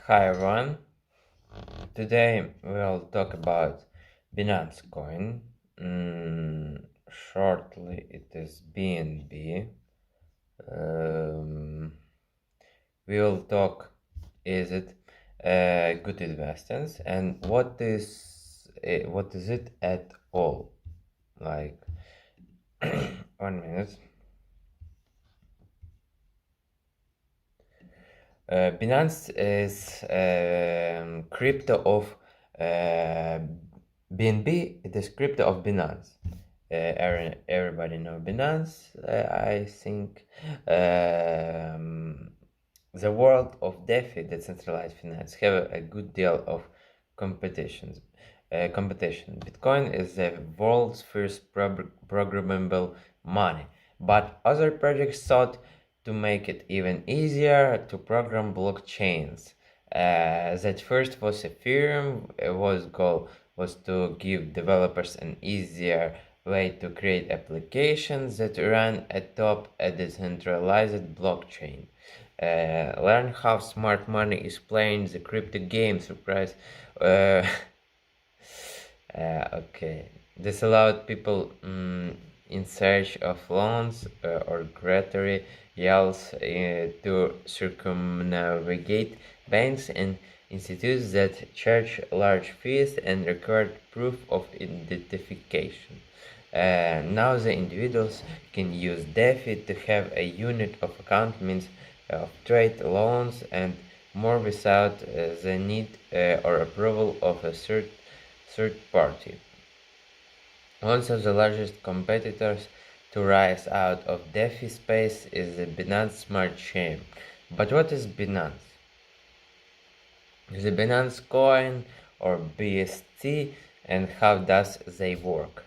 Hi everyone. Today we'll talk about Binance coin. Shortly, it is BNB. We will talk: is it good investments and what is it at all? Like 1 minute. Binance is crypto of BNB. It is crypto of Binance. Everybody know Binance. I think the world of DeFi, decentralized finance, have a good deal of competitions. Competition. Bitcoin is the world's first programmable money, but other projects thought to make it even easier to program blockchains. That first was Ethereum. Was goal was to give developers an easier way to create applications that run atop a decentralized blockchain. Learn how smart money is playing the crypto game. Surprise. Uh, okay. This allowed people in search of loans or greater yields to circumnavigate banks and institutes that charge large fees and require proof of identification. Now the individuals can use DeFi to have a unit of account, means of trade, loans, and more without the need or approval of a third party. One of the largest competitors to rise out of DeFi space is the Binance Smart Chain. But what is Binance? The Binance Coin or BST, and how does they work?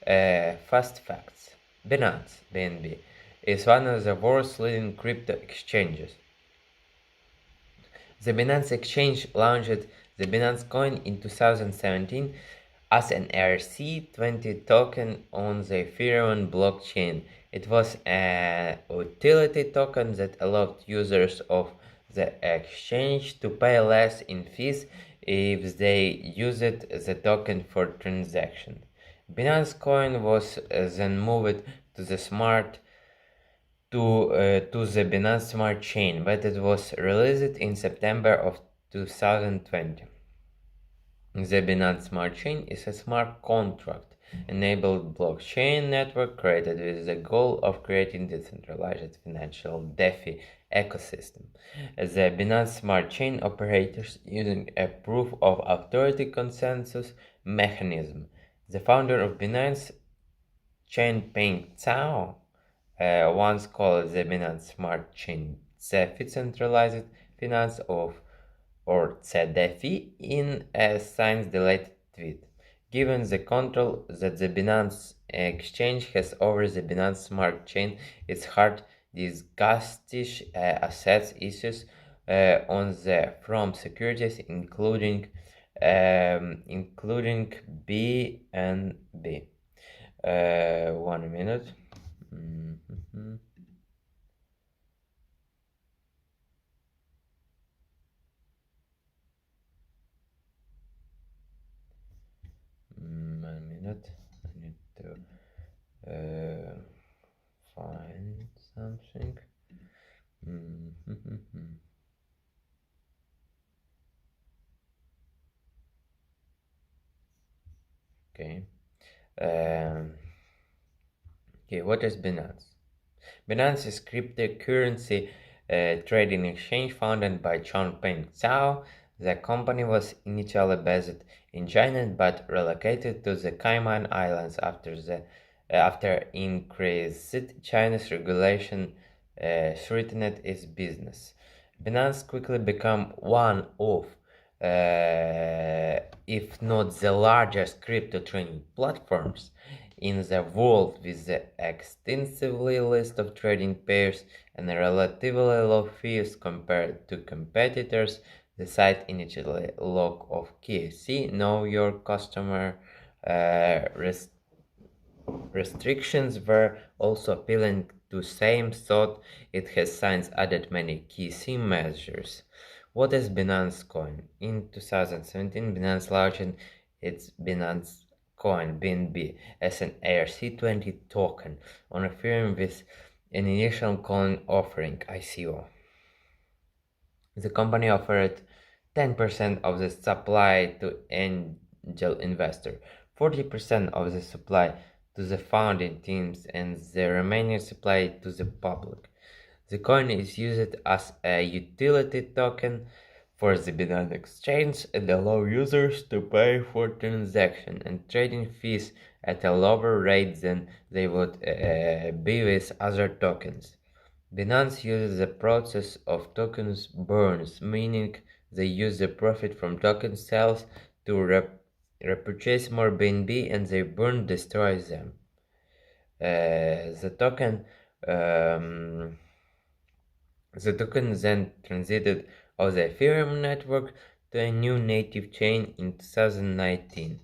Fast facts. Binance BNB is one of the world's leading crypto exchanges. The Binance exchange launched the Binance coin in 2017 as an ERC20 token on the Ethereum blockchain. It was a utility token that allowed users of the exchange to pay less in fees if they used the token for transactions. Binance coin was then moved to the Binance Smart Chain, but it was released in September of 2020. The Binance Smart Chain is a smart contract enabled blockchain network created with the goal of creating decentralized financial DeFi ecosystem. The Binance Smart Chain operates using a proof of authority consensus mechanism. The founder of Binance, Changpeng Zhao, once called the Binance Smart Chain DeFi centralized finance of or CDFI in a science-related tweet. Given the control that the Binance exchange has over the Binance Smart Chain, it's hard discuss assets issues on the from securities, including BNB. 1 minute. Mhm. 1 minute. I need to find something. Okay. Okay, what is Binance? Binance is cryptocurrency trading exchange founded by Changpeng Zhao. The company was initially based in China but relocated to the Cayman Islands after increased China's regulation threatened its business. Binance quickly became one of, if not the largest crypto trading platforms in the world, with the extensively list of trading pairs and relatively low fees compared to competitors. The site initially lack of KYC, know your customer restrictions were also appealing to same thought, it has since added many key theme measures. What is Binance Coin? In 2017, Binance launched its Binance Coin BNB as an ERC20 token on Ethereum with an initial coin offering ICO. The company offered 10% of the supply to angel investor, 40% of the supply to the founding teams, and the remaining supply to the public. The coin is used as a utility token for the Binance exchange and allow users to pay for transaction and trading fees at a lower rate than they would be with other tokens. Binance uses the process of tokens burns, meaning they use the profit from token sales to repurchase more BNB and they burn destroys them. The token then transited off the Ethereum network to a new native chain in 2019.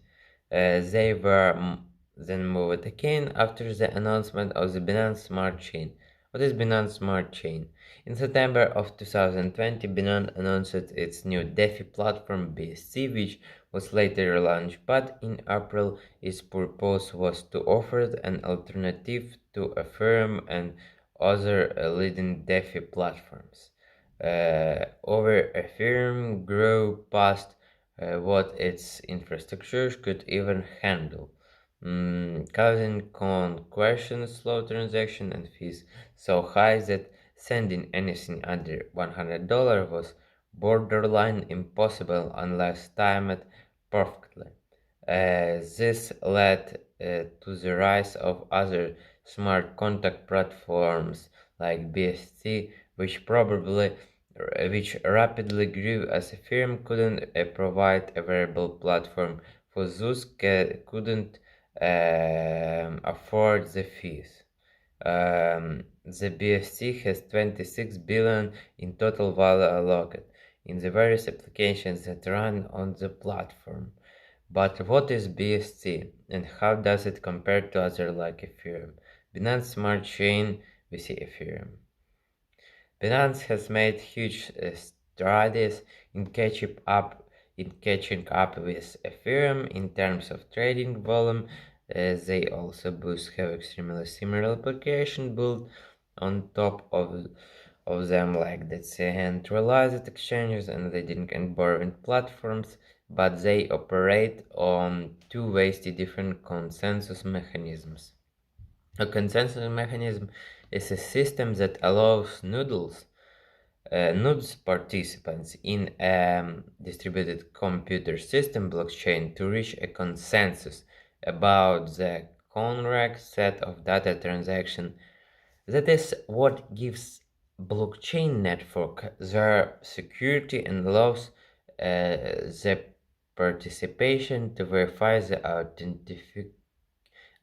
They were then moved again after the announcement of the Binance Smart Chain. What is Binance Smart Chain? In September of 2020, Binance announced its new DeFi platform BSC, which was later launched, but in April its purpose was to offer an alternative to Ethereum and other leading DeFi platforms. Over Ethereum grew past what its infrastructure could even handle, causing congestion, slow transaction, and fees so high that sending anything under $100 was borderline impossible unless timed perfectly. This led to the rise of other smart contract platforms like BSC, which rapidly grew as Ethereum couldn't provide a viable platform for those couldn't afford the fees. The BSC has 26 billion in total value allocated in the various applications that run on the platform. But what is BSC and how does it compare to other like Ethereum? Binance Smart Chain with Ethereum. Binance has made huge strides in catching up with Ethereum in terms of trading volume. They also both have extremely similar application built on top of them, like the centralized exchanges and the lending and borrowing platforms, but they operate on two vastly different consensus mechanisms. A consensus mechanism is a system that allows nodes participants in a distributed computer system blockchain to reach a consensus about the correct set of data transaction. That is what gives blockchain network their security and allows the participation to verify the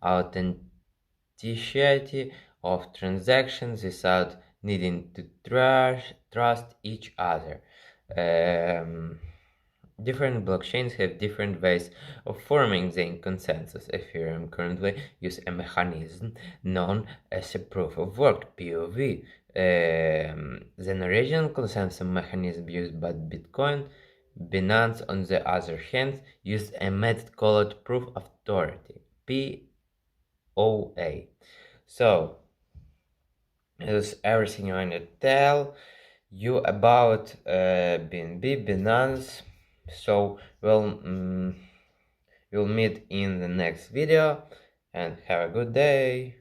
authenticity of transactions without needing to trust each other. Different blockchains have different ways of forming the consensus. Ethereum currently uses a mechanism known as a proof of work (POV). The original consensus mechanism used by Bitcoin. Binance, on the other hand, used a method called proof of authority (POA). So, this is everything I want to tell you about BNB, Binance. So we'll meet in the next video and have a good day.